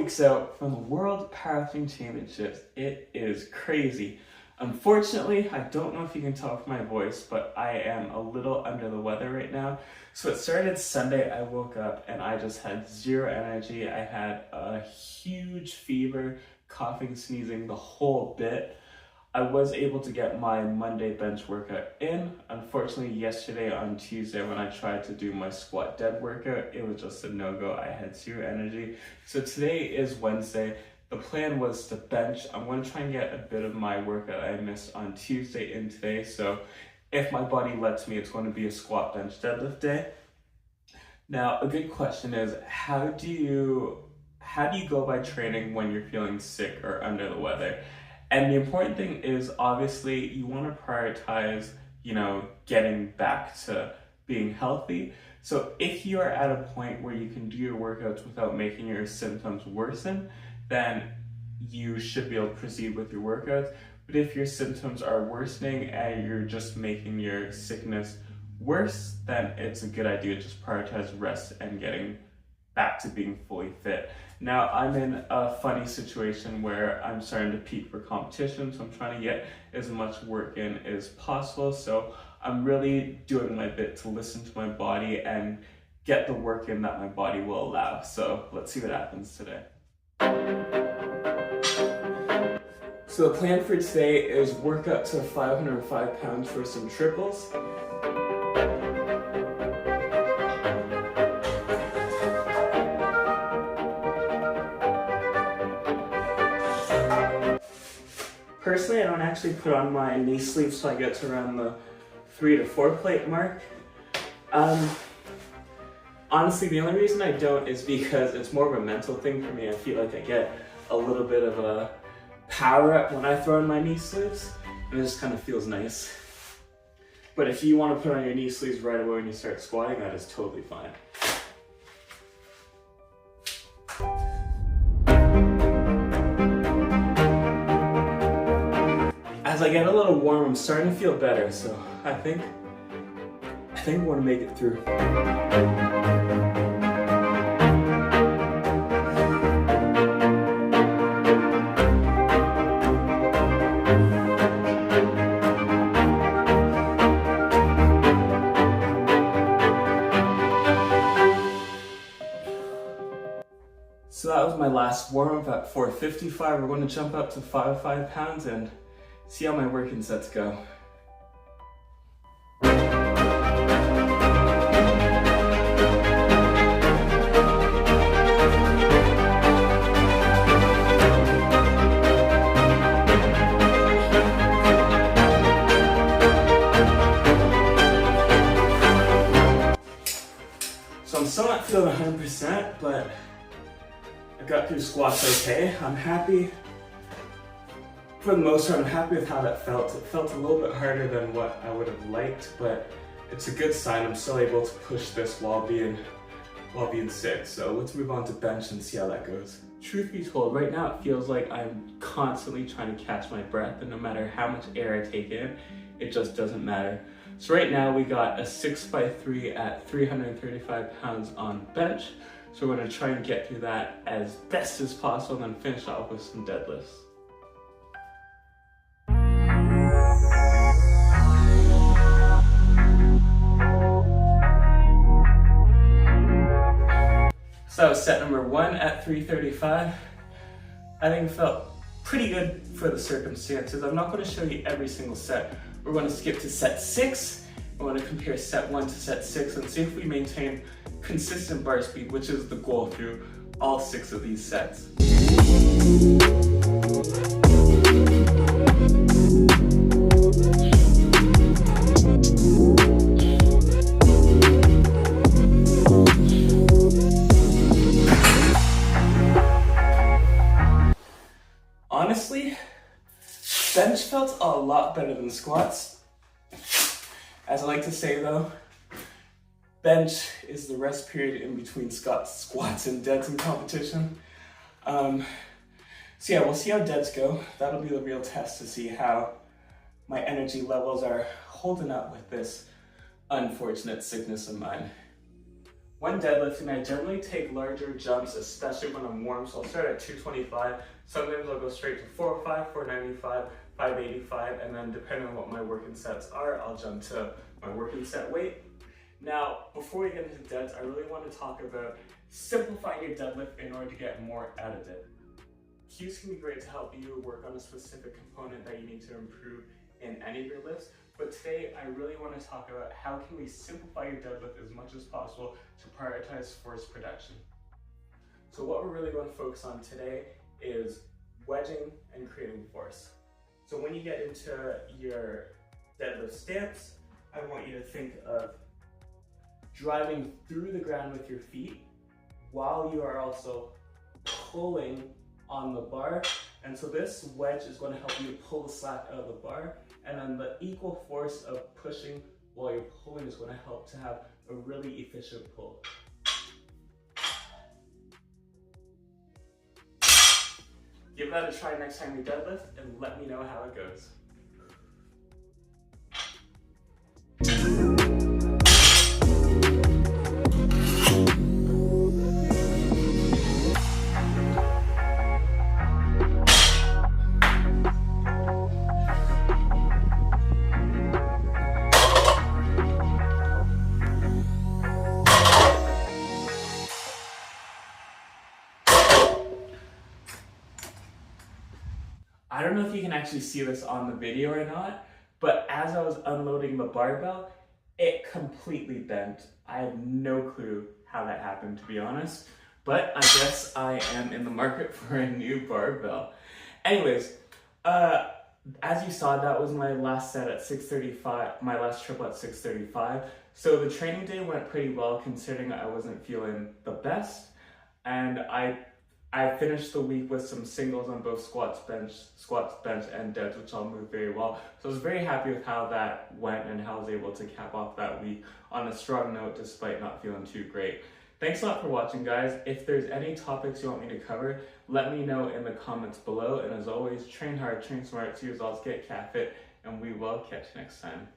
weeks out from the World Powerlifting Championships. It is crazy. Unfortunately, I don't know if you can tell from my voice, but I am a little under the weather right now. So it started Sunday. I woke up and I just had zero energy. I had a huge fever, coughing, sneezing, the whole bit. I was able to get my Monday bench workout in. Unfortunately, yesterday on Tuesday when I tried to do my squat dead workout, it was just a no-go. I had zero energy. So today is Wednesday. The plan was to bench. I'm going to try and get a bit of my workout I missed on Tuesday in today. So if my body lets me, it's going to be a squat bench deadlift day. Now, a good question is, how do you go by training when you're feeling sick or under the weather? And the important thing is, obviously, you want to prioritize, getting back to being healthy. So if you are at a point where you can do your workouts without making your symptoms worsen, then you should be able to proceed with your workouts. But if your symptoms are worsening and you're just making your sickness worse, then it's a good idea to just prioritize rest and getting back to being fully fit. Now, I'm in a funny situation where I'm starting to peak for competition, so I'm trying to get as much work in as possible. So I'm really doing my bit to listen to my body and get the work in that my body will allow. So let's see what happens today. So the plan for today is work up to 505 pounds for some triples. Personally, I don't actually put on my knee sleeves till I get to around the 3 to 4 plate mark. Honestly, the only reason I don't is because it's more of a mental thing for me. I feel like I get a little bit of a power up when I throw on my knee sleeves, and it just kind of feels nice. But if you want to put on your knee sleeves right away when you start squatting, that is totally fine. As I get a little warm, I'm starting to feel better, so I think I want to make it through. So that was my last warm-up at 455. We're going to jump up to 505 pounds and see how my working sets go. So I'm still not feeling 100%, but I got through squats okay. I'm happy. For the most part, I'm happy with how that felt. It felt a little bit harder than what I would have liked, but it's a good sign. I'm still able to push this while being sick. So let's move on to bench and see how that goes. Truth be told, right now it feels like I'm constantly trying to catch my breath, and no matter how much air I take in, it just doesn't matter. So right now we got a 6x3 at 335 pounds on bench. So we're going to try and get through that as best as possible and then finish off with some deadlifts. So that was set number 1 at 335. I think it felt pretty good for the circumstances. I'm not going to show you every single set. We're going to skip to set 6. We're going to compare set 1 to set 6 and see if we maintain consistent bar speed, which is the goal through all 6 of these sets. Honestly, bench felt a lot better than squats. As I like to say though, bench is the rest period in between squats and deads in competition. So yeah, we'll see how deads go. That'll be the real test to see how my energy levels are holding up with this unfortunate sickness of mine. When deadlifting, I generally take larger jumps, especially when I'm warm. So I'll start at 225. Sometimes I'll go straight to 405, 495, 585, and then depending on what my working sets are, I'll jump to my working set weight. Now, before we get into deads, I really want to talk about simplifying your deadlift in order to get more out of it. Cues can be great to help you work on a specific component that you need to improve in any of your lifts, but today I really want to talk about how can we simplify your deadlift as much as possible to prioritize force production. So what we're really going to focus on today is wedging and creating force. So when you get into your deadlift stance, I want you to think of driving through the ground with your feet while you are also pulling on the bar. And so this wedge is going to help you pull the slack out of the bar, and then the equal force of pushing while you're pulling is going to help to have a really efficient pull. Give that a try next time you deadlift and let me know how it goes. I don't know if you can actually see this on the video or not, but as I was unloading the barbell, it completely bent. I have no clue how that happened, to be honest, but I guess I am in the market for a new barbell. Anyways, as you saw, that was my last set at 635, my last triple at 635. So the training day went pretty well considering I wasn't feeling the best, and I finished the week with some singles on both squats, bench, and deads, which all moved very well. So I was very happy with how that went and how I was able to cap off that week on a strong note despite not feeling too great. Thanks a lot for watching, guys. If there's any topics you want me to cover, let me know in the comments below. And as always, train hard, train smart, see results, get cat fit, and we will catch you next time.